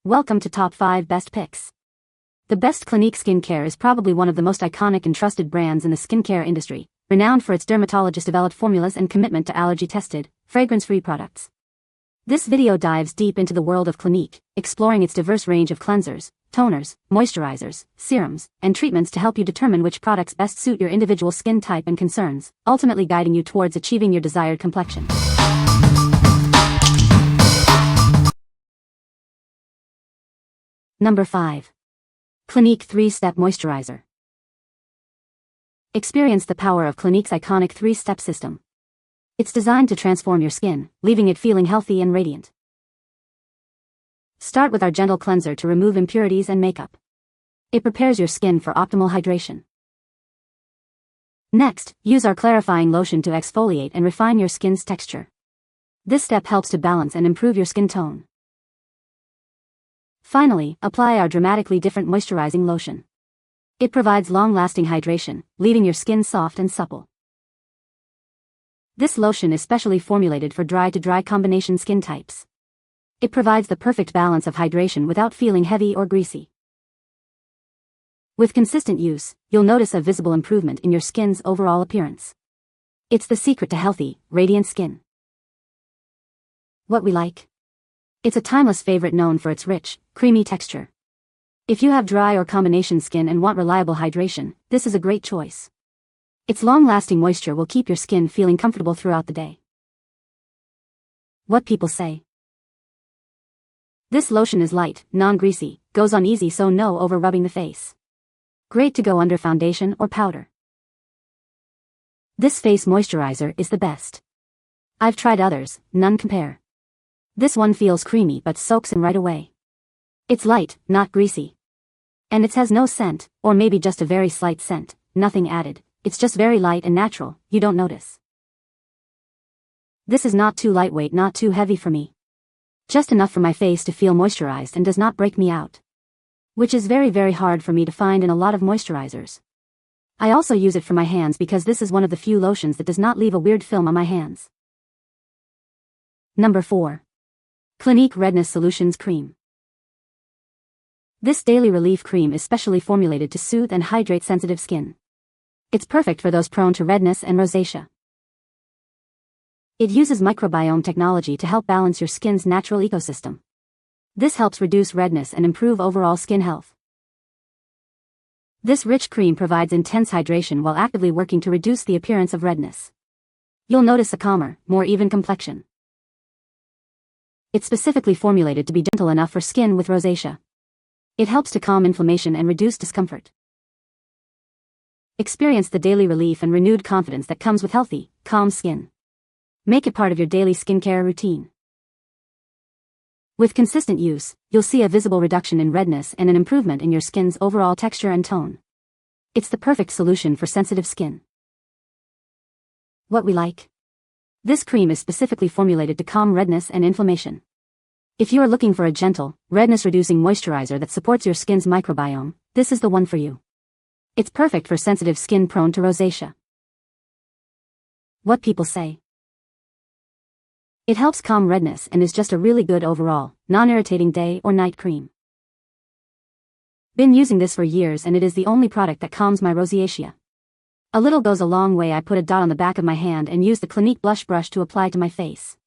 Welcome to Top 5 Best Picks. The best Clinique Skincare is probably one of the most iconic and trusted brands in the skincare industry, renowned for its dermatologist-developed formulas and commitment to allergy-tested, fragrance-free products. This video dives deep into the world of Clinique, exploring its diverse range of cleansers, toners, moisturizers, serums, and treatments to help you determine which products best suit your individual skin type and concerns, ultimately guiding you towards achieving your desired complexion. Number 5. Clinique 3-Step Moisturizer. Experience the power of Clinique's iconic 3-step system. It's designed to transform your skin, leaving it feeling healthy and radiant. Start with our gentle cleanser to remove impurities and makeup. It prepares your skin for optimal hydration. Next, use our clarifying lotion to exfoliate and refine your skin's texture. This step helps to balance and improve your skin tone. Finally, apply our dramatically different moisturizing lotion. It provides long-lasting hydration, leaving your skin soft and supple. This lotion is specially formulated for dry-to-dry combination skin types. It provides the perfect balance of hydration without feeling heavy or greasy. With consistent use, you'll notice a visible improvement in your skin's overall appearance. It's the secret to healthy, radiant skin. What we like? It's a timeless favorite known for its rich, creamy texture. If you have dry or combination skin and want reliable hydration, this is a great choice. Its long-lasting moisture will keep your skin feeling comfortable throughout the day. What people say? This lotion is light, non-greasy, goes on easy so no over-rubbing the face. Great to go under foundation or powder. This face moisturizer is the best. I've tried others, none compare. This one feels creamy but soaks in right away. It's light, not greasy. And it has no scent, or maybe just a very slight scent, nothing added. It's just very light and natural, you don't notice. This is not too lightweight, not too heavy for me. Just enough for my face to feel moisturized and does not break me out. Which is very hard for me to find in a lot of moisturizers. I also use it for my hands because this is one of the few lotions that does not leave a weird film on my hands. Number 4. Clinique Redness Solutions Cream. This daily relief cream is specially formulated to soothe and hydrate sensitive skin. It's perfect for those prone to redness and rosacea. It uses microbiome technology to help balance your skin's natural ecosystem. This helps reduce redness and improve overall skin health. This rich cream provides intense hydration while actively working to reduce the appearance of redness. You'll notice a calmer, more even complexion. It's specifically formulated to be gentle enough for skin with rosacea. It helps to calm inflammation and reduce discomfort. Experience the daily relief and renewed confidence that comes with healthy, calm skin. Make it part of your daily skincare routine. With consistent use, you'll see a visible reduction in redness and an improvement in your skin's overall texture and tone. It's the perfect solution for sensitive skin. What we like? This cream is specifically formulated to calm redness and inflammation. If you are looking for a gentle, redness-reducing moisturizer that supports your skin's microbiome, this is the one for you. It's perfect for sensitive skin prone to rosacea. What people say? It helps calm redness and is just a really good overall, non-irritating day or night cream. Been using this for years and it is the only product that calms my rosacea. A little goes a long way. I put a dot on the back of my hand and use the Clinique blush brush to apply to my face.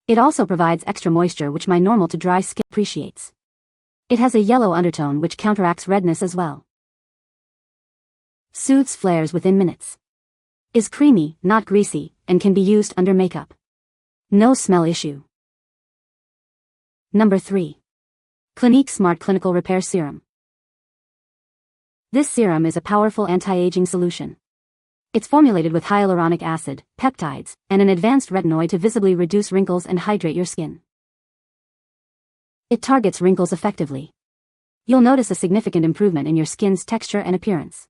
It also provides extra moisture which my normal to dry skin appreciates. It has a yellow undertone which counteracts redness as well. Soothes flares within minutes. Is creamy, not greasy, and can be used under makeup. No smell issue. Number 3. Clinique Smart Clinical Repair Serum. This serum is a powerful anti-aging solution. It's formulated with hyaluronic acid, peptides, and an advanced retinoid to visibly reduce wrinkles and hydrate your skin. It targets wrinkles effectively. You'll notice a significant improvement in your skin's texture and appearance.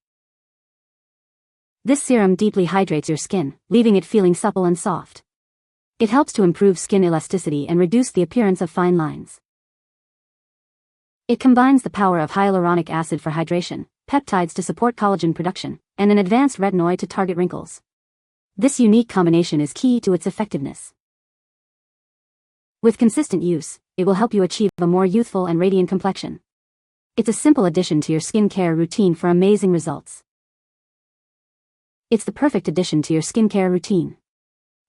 This serum deeply hydrates your skin, leaving it feeling supple and soft. It helps to improve skin elasticity and reduce the appearance of fine lines. It combines the power of hyaluronic acid for hydration, peptides to support collagen production, and an advanced retinoid to target wrinkles. This unique combination is key to its effectiveness. With consistent use, it will help you achieve a more youthful and radiant complexion. It's a simple addition to your skincare routine for amazing results. It's the perfect addition to your skincare routine.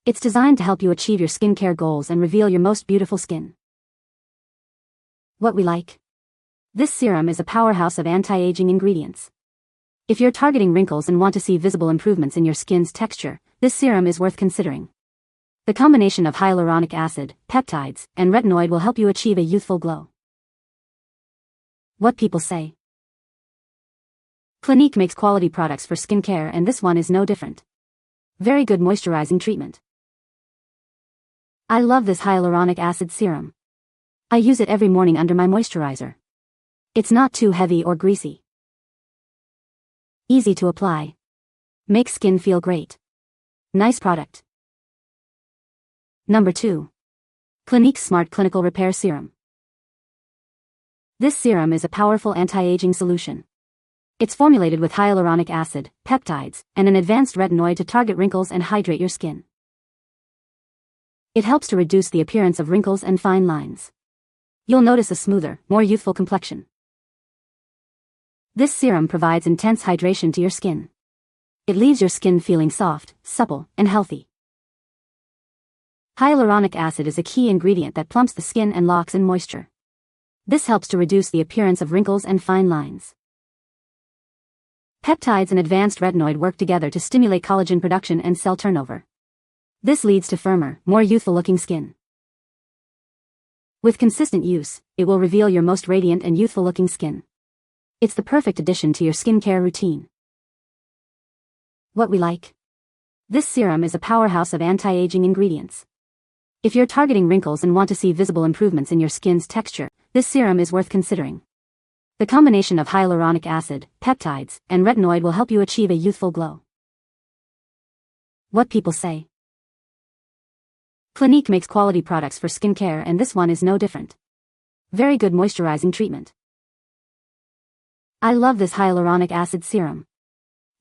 It's designed to help you achieve your skincare goals and reveal your most beautiful skin. What we like. This serum is a powerhouse of anti-aging ingredients. If you're targeting wrinkles and want to see visible improvements in your skin's texture, this serum is worth considering. The combination of hyaluronic acid, peptides, and retinoid will help you achieve a youthful glow. What people say. Clinique makes quality products for skincare, and this one is no different. Very good moisturizing treatment. I love this hyaluronic acid serum. I use it every morning under my moisturizer. It's not too heavy or greasy. Easy to apply. Makes skin feel great. Nice product. Number 2. Clinique Smart Clinical Repair Serum. This serum is a powerful anti-aging solution. It's formulated with hyaluronic acid, peptides, and an advanced retinoid to target wrinkles and hydrate your skin. It helps to reduce the appearance of wrinkles and fine lines. You'll notice a smoother, more youthful complexion. This serum provides intense hydration to your skin. It leaves your skin feeling soft, supple, and healthy. Hyaluronic acid is a key ingredient that plumps the skin and locks in moisture. This helps to reduce the appearance of wrinkles and fine lines. Peptides and advanced retinoid work together to stimulate collagen production and cell turnover. This leads to firmer, more youthful-looking skin. With consistent use, it will reveal your most radiant and youthful-looking skin. It's the perfect addition to your skincare routine. What we like. This serum is a powerhouse of anti-aging ingredients. If you're targeting wrinkles and want to see visible improvements in your skin's texture, this serum is worth considering. The combination of hyaluronic acid, peptides, and retinoid will help you achieve a youthful glow. What people say. Clinique makes quality products for skincare, and this one is no different. Very good moisturizing treatment. I love this hyaluronic acid serum.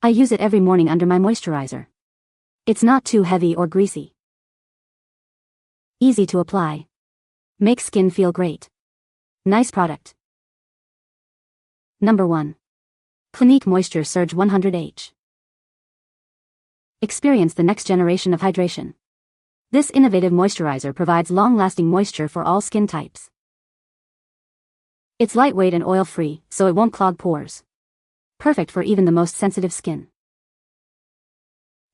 I use it every morning under my moisturizer. It's not too heavy or greasy. Easy to apply. Makes skin feel great. Nice product. Number 1. Clinique Moisture Surge 100H. Experience the next generation of hydration. This innovative moisturizer provides long-lasting moisture for all skin types. It's lightweight and oil-free, so it won't clog pores. Perfect for even the most sensitive skin.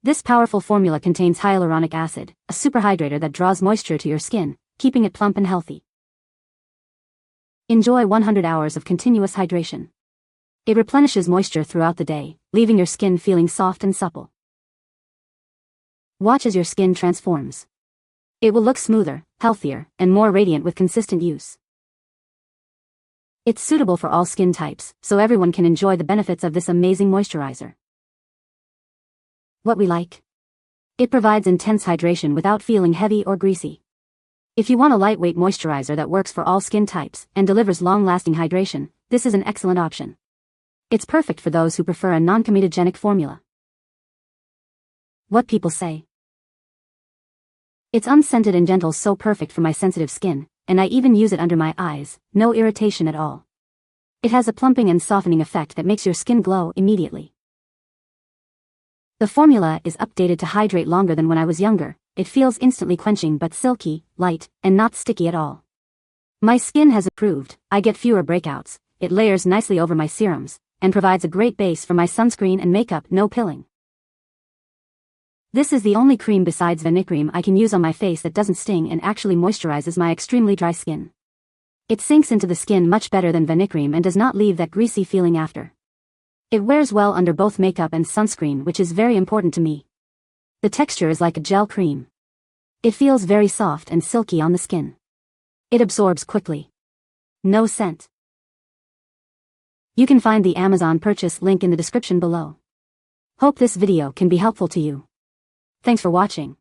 This powerful formula contains hyaluronic acid, a superhydrator that draws moisture to your skin, keeping it plump and healthy. Enjoy 100 hours of continuous hydration. It replenishes moisture throughout the day, leaving your skin feeling soft and supple. Watch as your skin transforms. It will look smoother, healthier, and more radiant with consistent use. It's suitable for all skin types, so everyone can enjoy the benefits of this amazing moisturizer. What we like. It provides intense hydration without feeling heavy or greasy. If you want a lightweight moisturizer that works for all skin types and delivers long-lasting hydration, this is an excellent option. It's perfect for those who prefer a non-comedogenic formula. What people say. It's unscented and gentle, so perfect for my sensitive skin, and I even use it under my eyes, no irritation at all. It has a plumping and softening effect that makes your skin glow immediately. The formula is updated to hydrate longer than when I was younger. It feels instantly quenching but silky, light, and not sticky at all. My skin has improved, I get fewer breakouts, it layers nicely over my serums, and provides a great base for my sunscreen and makeup, no pilling. This is the only cream besides vanicream I can use on my face that doesn't sting and actually moisturizes my extremely dry skin. It sinks into the skin much better than vanicream and does not leave that greasy feeling after. It wears well under both makeup and sunscreen, which is very important to me. The texture is like a gel cream. It feels very soft and silky on the skin. It absorbs quickly. No scent. You can find the Amazon purchase link in the description below. Hope this video can be helpful to you. Thanks for watching.